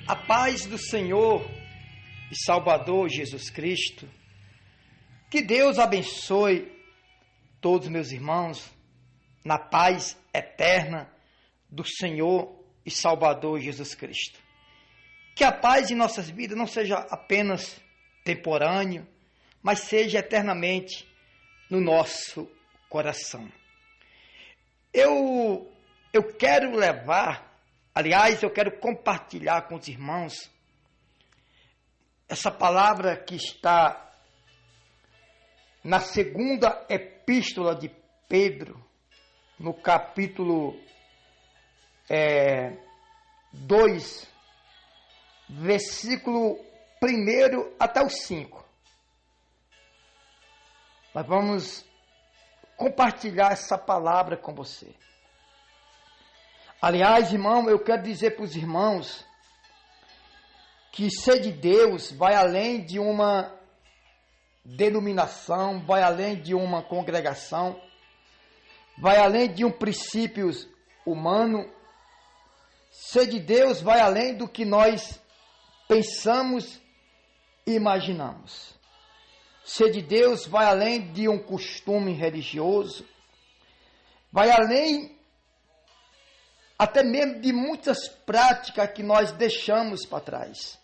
A paz do Senhor e Salvador Jesus Cristo. Que Deus abençoe todos meus irmãos na paz eterna do Senhor e Salvador Jesus Cristo. Que a paz em nossas vidas não seja apenas temporâneo, mas seja eternamente no nosso coração. Eu quero eu quero compartilhar com os irmãos essa palavra que está na segunda epístola de Pedro, no capítulo 2, versículo 1 até o 5. Nós vamos compartilhar essa palavra com você. Aliás, irmão, eu quero dizer para os irmãos que ser de Deus vai além de uma denominação, vai além de uma congregação, vai além de um princípio humano. Ser de Deus vai além do que nós pensamos e imaginamos. Ser de Deus vai além de um costume religioso, vai além até mesmo de muitas práticas que nós deixamos para trás.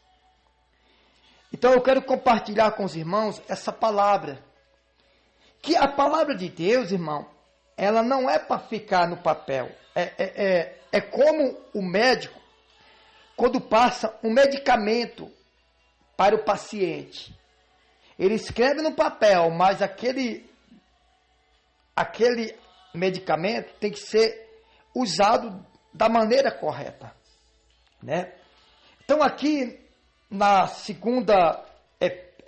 Então eu quero compartilhar com os irmãos essa palavra. Que a palavra de Deus, irmão, ela não é para ficar no papel. É como o médico, quando passa um medicamento para o paciente. Ele escreve no papel, mas aquele medicamento tem que ser usado da maneira correta, né? Então aqui na segunda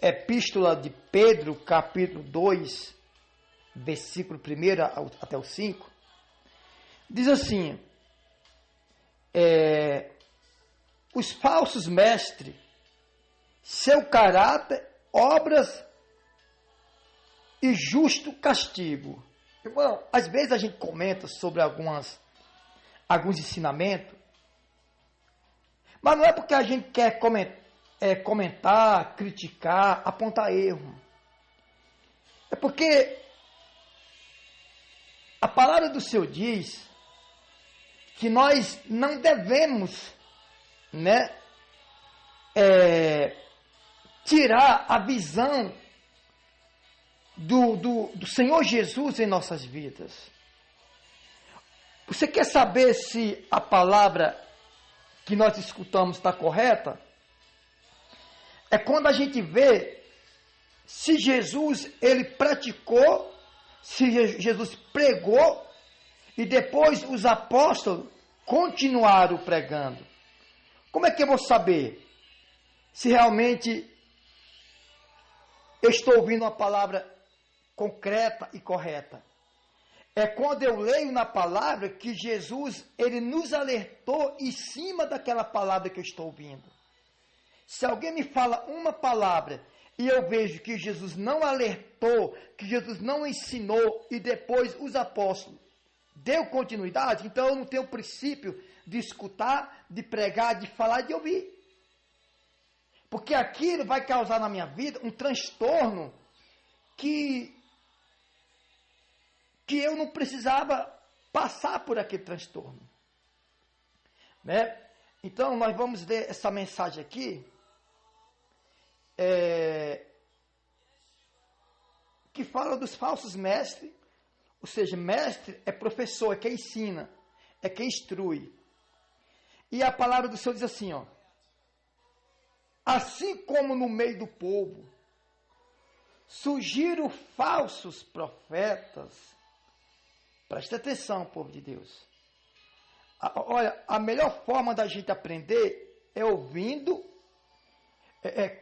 epístola de Pedro, capítulo 2, versículo 1 até o 5, diz assim: os falsos mestres, seu caráter, obras e justo castigo. Irmão, às vezes a gente comenta sobre alguns ensinamentos, mas não é porque a gente quer comentar, criticar, apontar erro. É porque a palavra do Senhor diz que nós não devemos, tirar a visão do Senhor Jesus em nossas vidas. Você quer saber se a palavra que nós escutamos está correta? É quando a gente vê se Jesus ele praticou, se Jesus pregou e depois os apóstolos continuaram pregando. Como é que eu vou saber se realmente eu estou ouvindo uma palavra concreta e correta? É quando eu leio na palavra que Jesus, ele nos alertou em cima daquela palavra que eu estou ouvindo. Se alguém me fala uma palavra e eu vejo que Jesus não alertou, que Jesus não ensinou e depois os apóstolos deu continuidade, então eu não tenho o princípio de escutar, de pregar, de falar e de ouvir. Porque aquilo vai causar na minha vida um transtorno que eu não precisava passar por aquele transtorno, né? Então nós vamos ler essa mensagem aqui, que fala dos falsos mestres. Ou seja, mestre é professor, é quem ensina, é quem instrui. E a palavra do Senhor diz assim, assim como no meio do povo surgiram falsos profetas. Presta atenção, povo de Deus. Olha, a melhor forma da gente aprender é ouvindo.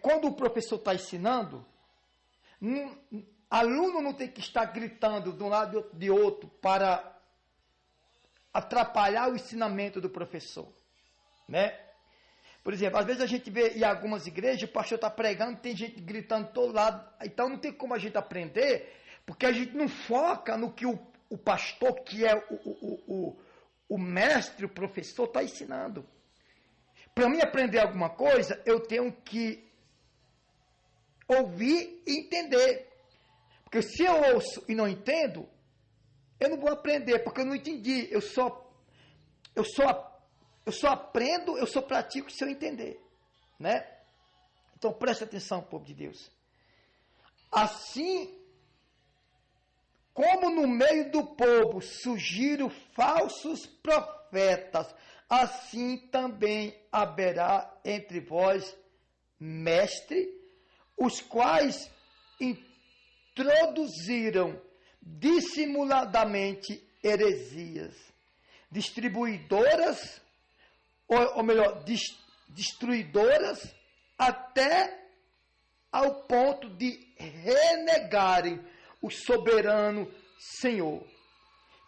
Quando o professor está ensinando, aluno não tem que estar gritando de um lado e de outro para atrapalhar o ensinamento do professor, né? Por exemplo, às vezes a gente vê em algumas igrejas, o pastor está pregando, tem gente gritando de todo lado, então não tem como a gente aprender, porque a gente não foca no que o pastor, que é o mestre, o professor, está ensinando. Para mim aprender alguma coisa, eu tenho que ouvir e entender. Porque se eu ouço e não entendo, eu não vou aprender, porque eu não entendi. Eu só aprendo, eu só pratico se eu entender, né? Então preste atenção, povo de Deus. Assim como no meio do povo surgiram falsos profetas, assim também haverá entre vós mestre, os quais introduziram dissimuladamente heresias, distribuidoras, ou melhor, destruidoras, até ao ponto de renegarem o soberano Senhor,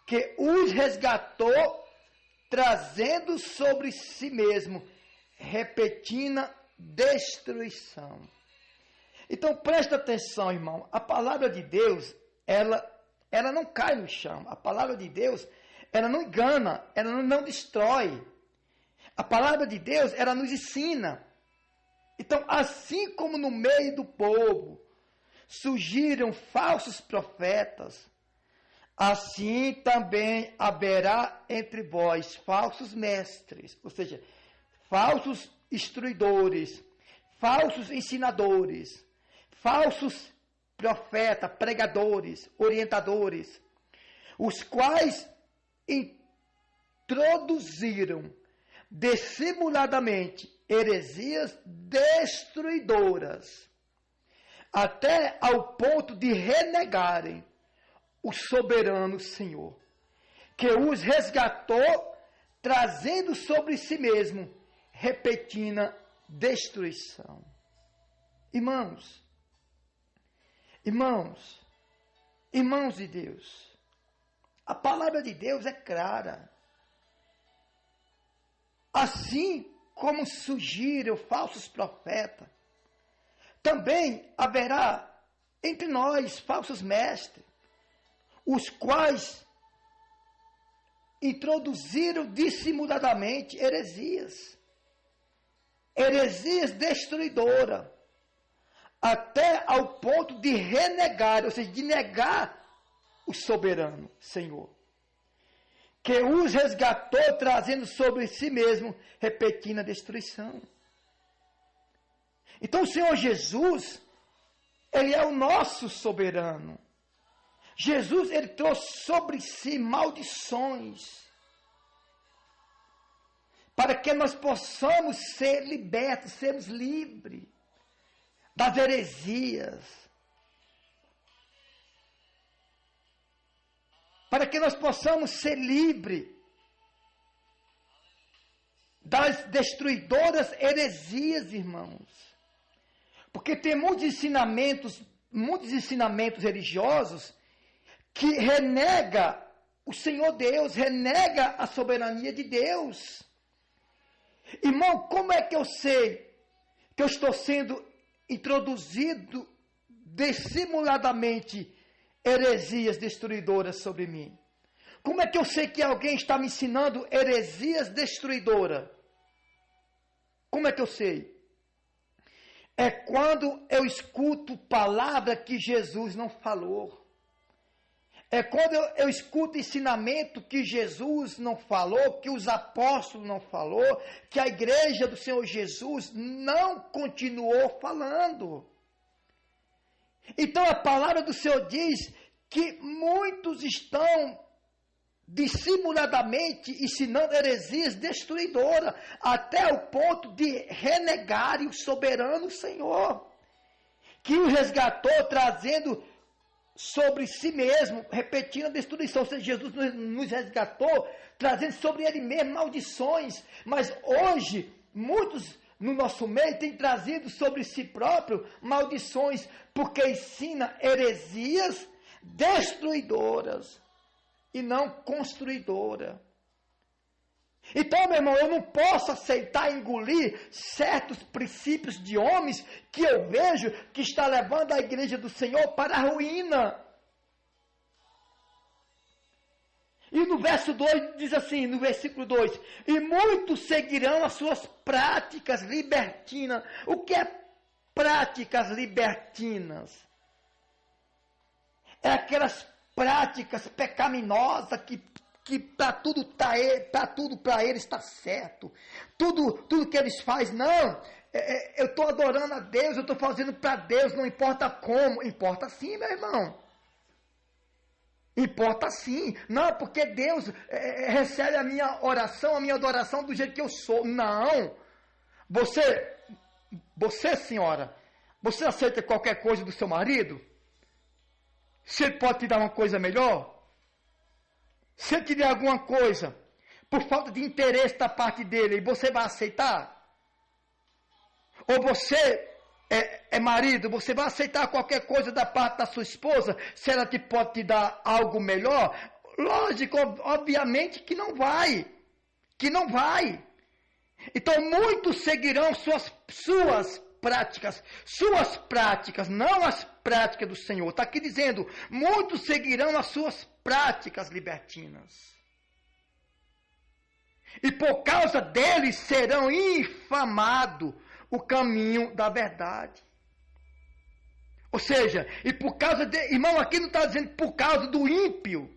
que os resgatou, trazendo sobre si mesmo repentina destruição. Então presta atenção, irmão, a palavra de Deus, ela não cai no chão. A palavra de Deus, ela não engana, ela não destrói. A palavra de Deus, ela nos ensina. Então, assim como no meio do povo surgiram falsos profetas, assim também haverá entre vós falsos mestres, ou seja, falsos instruidores, falsos ensinadores, falsos profetas, pregadores, orientadores, os quais introduziram dissimuladamente heresias destruidoras, até ao ponto de renegarem o soberano Senhor, que os resgatou, trazendo sobre si mesmo repentina destruição. Irmãos de Deus, a palavra de Deus é clara. Assim como surgiram falsos profetas, também haverá entre nós falsos mestres, os quais introduziram dissimuladamente heresias destruidoras, até ao ponto de renegar, ou seja, de negar o soberano Senhor, que os resgatou, trazendo sobre si mesmo repentina destruição. Então o Senhor Jesus, Ele é o nosso soberano. Jesus, Ele trouxe sobre si maldições, para que nós possamos ser libertos, sermos livres das heresias, para que nós possamos ser livres das destruidoras heresias, irmãos. Porque tem muitos ensinamentos religiosos que renega o Senhor Deus, renega a soberania de Deus. Irmão, como é que eu sei que eu estou sendo introduzido dissimuladamente heresias destruidoras sobre mim? Como é que eu sei que alguém está me ensinando heresias destruidoras? Como é que eu sei? É quando eu escuto palavra que Jesus não falou. É quando eu escuto ensinamento que Jesus não falou, que os apóstolos não falou, que a igreja do Senhor Jesus não continuou falando. Então a palavra do Senhor diz que muitos estão dissimuladamente ensinando heresias destruidoras, até o ponto de renegarem o soberano Senhor, que o resgatou, trazendo sobre si mesmo, repetindo a destruição. Ou seja, Jesus nos resgatou, trazendo sobre ele mesmo maldições. Mas hoje, muitos no nosso meio têm trazido sobre si próprio maldições, porque ensina heresias destruidoras e não construidora. Então, meu irmão, eu não posso aceitar engolir certos princípios de homens que eu vejo que está levando a igreja do Senhor para a ruína. E no verso 2 diz assim, no versículo 2, e muitos seguirão as suas práticas libertinas. O que é práticas libertinas? É aquelas práticas pecaminosas que para tudo para eles está certo. Tudo que eles fazem, não, eu estou adorando a Deus, eu estou fazendo para Deus, não importa como. Importa sim, meu irmão. Importa sim. Não, porque Deus recebe a minha oração, a minha adoração do jeito que eu sou. Não. Você, senhora, você aceita qualquer coisa do seu marido? Se ele pode te dar uma coisa melhor? Se ele te der alguma coisa, por falta de interesse da parte dele, você vai aceitar? Ou você é marido, você vai aceitar qualquer coisa da parte da sua esposa, se ela pode te dar algo melhor? Lógico, obviamente que não vai. Que não vai. Então muitos seguirão suas práticas, não as práticas do Senhor. Está aqui dizendo, muitos seguirão as suas práticas libertinas. E por causa deles serão infamados o caminho da verdade. Ou seja, e por causa irmão, aqui não está dizendo por causa do ímpio,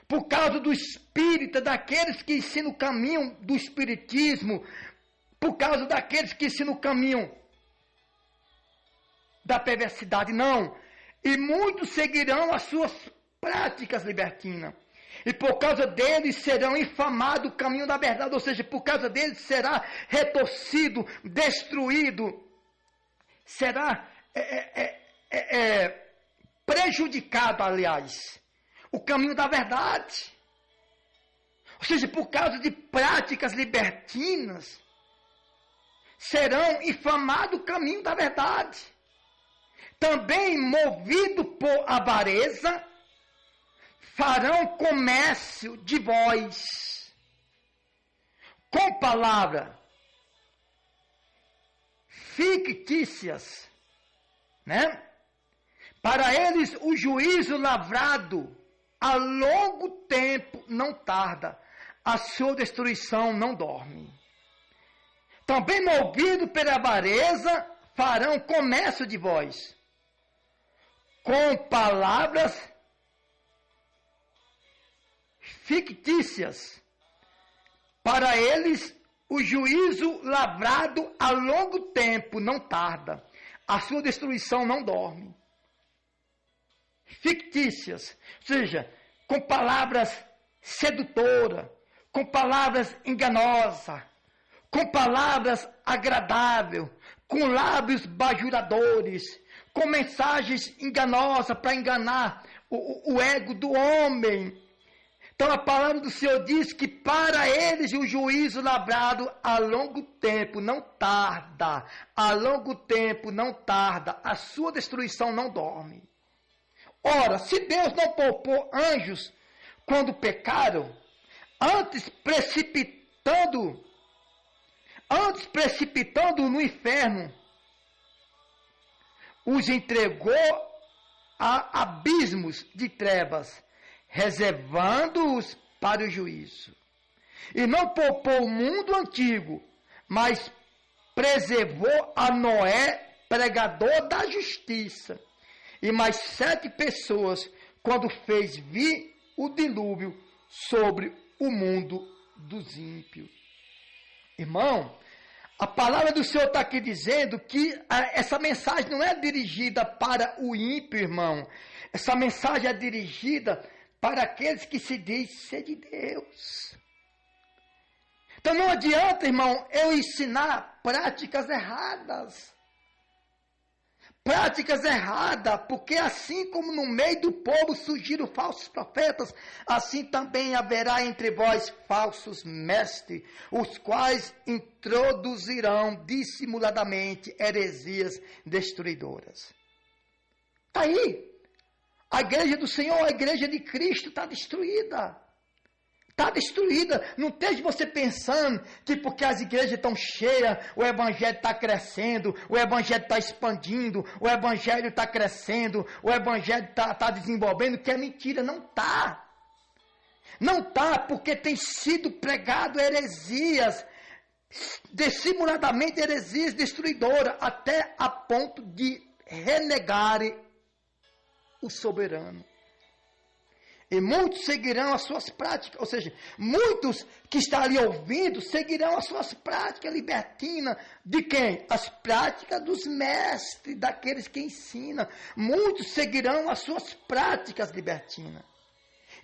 por causa do espírita, daqueles que ensinam o caminho do espiritismo, por causa daqueles que ensinam o caminho da perversidade, não. E muitos seguirão as suas práticas libertinas. E por causa deles serão infamados o caminho da verdade, ou seja, por causa deles será retorcido, destruído, será prejudicado, aliás, o caminho da verdade. Ou seja, por causa de práticas libertinas, serão infamados o caminho da verdade. Também movido por avareza, farão comércio de vós, com palavras fictícias, né? Para eles o juízo lavrado a longo tempo não tarda, a sua destruição não dorme. Também movido pela avareza, farão comércio de vós, com palavras fictícias. Para eles o juízo lavrado a longo tempo não tarda, a sua destruição não dorme. Fictícias, ou seja, com palavras sedutoras, com palavras enganosas, com palavras agradáveis, com lábios bajuladores, com mensagens enganosas para enganar o ego do homem. Então a palavra do Senhor diz que para eles o juízo lavrado a longo tempo não tarda, a longo tempo não tarda, a sua destruição não dorme. Ora, se Deus não poupou anjos quando pecaram, antes precipitando no inferno, os entregou a abismos de trevas, reservando-os para o juízo. E não poupou o mundo antigo, mas preservou a Noé, pregador da justiça, e mais 7 pessoas, quando fez vir o dilúvio sobre o mundo dos ímpios. Irmão, a palavra do Senhor está aqui dizendo que essa mensagem não é dirigida para o ímpio, irmão. Essa mensagem é dirigida para aqueles que se dizem ser de Deus. Então não adianta, irmão, eu ensinar práticas erradas. Práticas erradas, porque assim como no meio do povo surgiram falsos profetas, assim também haverá entre vós falsos mestres, os quais introduzirão dissimuladamente heresias destruidoras. Está aí. A igreja do Senhor, a igreja de Cristo está destruída. Está destruída. Não esteja você pensando que porque as igrejas estão cheias, o evangelho está crescendo, o evangelho está expandindo, o evangelho está crescendo, o evangelho está desenvolvendo, que é mentira. Não está. Não está porque tem sido pregado heresias, dissimuladamente heresias destruidoras, até a ponto de renegarem o soberano. E muitos seguirão as suas práticas, ou seja, muitos que estão ali ouvindo seguirão as suas práticas libertinas. De quem? As práticas dos mestres, daqueles que ensinam. Muitos seguirão as suas práticas libertinas.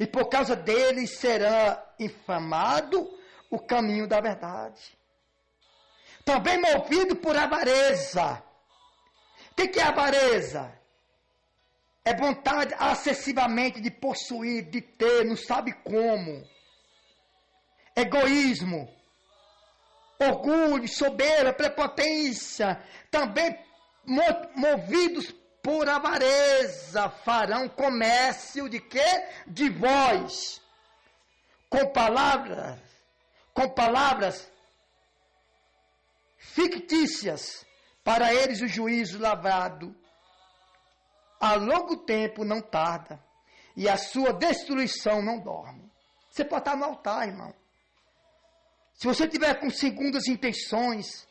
E por causa deles será infamado o caminho da verdade. Também movido por avareza. O que é avareza? É vontade excessivamente de possuir, de ter, não sabe como. Egoísmo, orgulho, soberba, prepotência. Também movidos por avareza farão comércio de quê? De vós. Com palavras fictícias, para eles o juízo lavrado a longo tempo não tarda, e a sua destruição não dorme. Você pode estar no altar, irmão. Se você tiver com segundas intenções,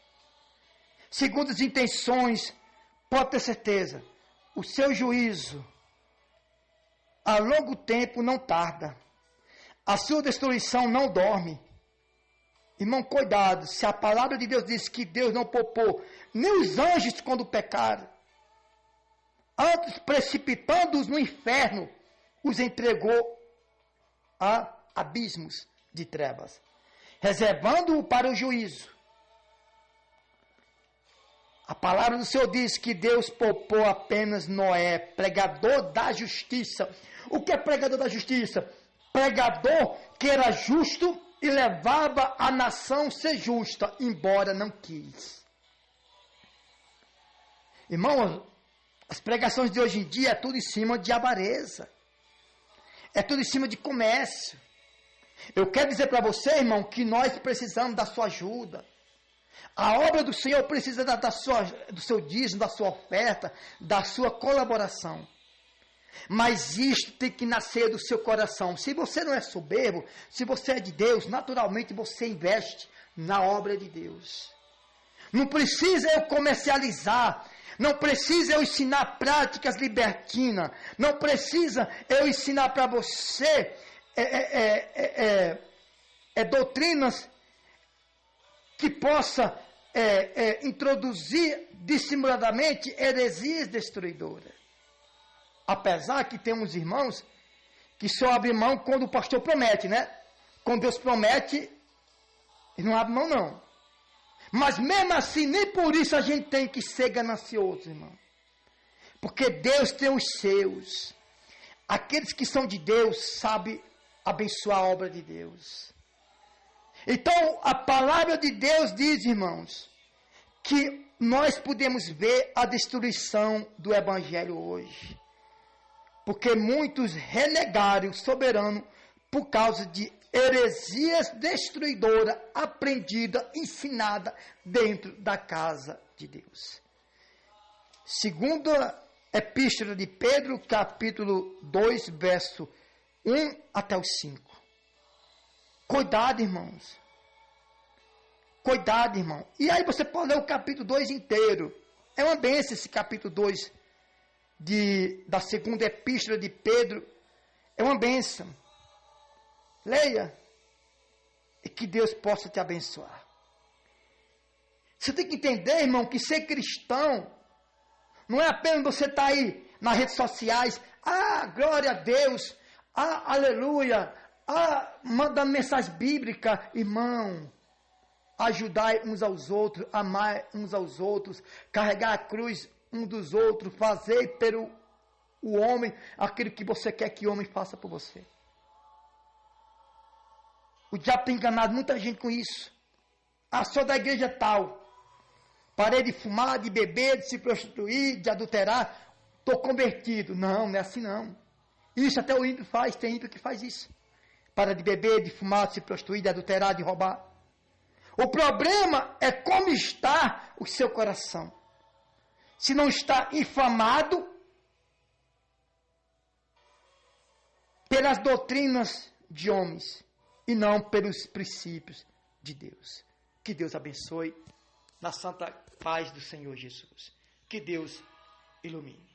pode ter certeza, o seu juízo a longo tempo não tarda, a sua destruição não dorme. Irmão, cuidado, se a palavra de Deus diz que Deus não poupou nem os anjos quando pecaram, antes precipitando-os no inferno, os entregou a abismos de trevas, reservando-o para o juízo. A palavra do Senhor diz que Deus poupou apenas Noé, pregador da justiça. O que é pregador da justiça? Pregador que era justo e levava a nação a ser justa, embora não quis. Irmãos, as pregações de hoje em dia é tudo em cima de avareza. É tudo em cima de comércio. Eu quero dizer para você, irmão, que nós precisamos da sua ajuda. A obra do Senhor precisa do seu dízimo, da sua oferta, da sua colaboração. Mas isto tem que nascer do seu coração. Se você não é soberbo, se você é de Deus, naturalmente você investe na obra de Deus. Não precisa eu comercializar. Não precisa eu ensinar práticas libertinas. Não precisa eu ensinar para você doutrinas que possa introduzir dissimuladamente heresias destruidoras. Apesar que tem uns irmãos que só abrem mão quando o pastor promete, né? Quando Deus promete, ele não abre mão não. Mas mesmo assim, nem por isso a gente tem que ser ganancioso, irmão. Porque Deus tem os seus. Aqueles que são de Deus sabem abençoar a obra de Deus. Então, a palavra de Deus diz, irmãos, que nós podemos ver a destruição do evangelho hoje. Porque muitos renegaram o soberano por causa de heresias destruidoras aprendidas, ensinadas dentro da casa de Deus. Segunda epístola de Pedro, capítulo 2, verso 1 até o 5. Cuidado, irmãos. Cuidado, irmão. E aí você pode ler o capítulo 2 inteiro. É uma bênção esse capítulo 2 da segunda epístola de Pedro. É uma bênção. Leia. E que Deus possa te abençoar. Você tem que entender, irmão, que ser cristão não é apenas você estar aí nas redes sociais. Ah, glória a Deus. Ah, aleluia. Ah, mandando mensagem bíblica. Irmão, ajudar uns aos outros, amar uns aos outros, carregar a cruz um dos outros, fazer pelo o homem aquilo que você quer que o homem faça por você. O diabo tem enganado muita gente com isso. Ah, sou da igreja tal. Parei de fumar, de beber, de se prostituir, de adulterar. Estou convertido. Não, não é assim não. Isso até o ímpio faz, tem ímpio que faz isso. Para de beber, de fumar, de se prostituir, de adulterar, de roubar. O problema é como está o seu coração. Se não está inflamado pelas doutrinas de homens e não pelos princípios de Deus. Que Deus abençoe na santa paz do Senhor Jesus. Que Deus ilumine.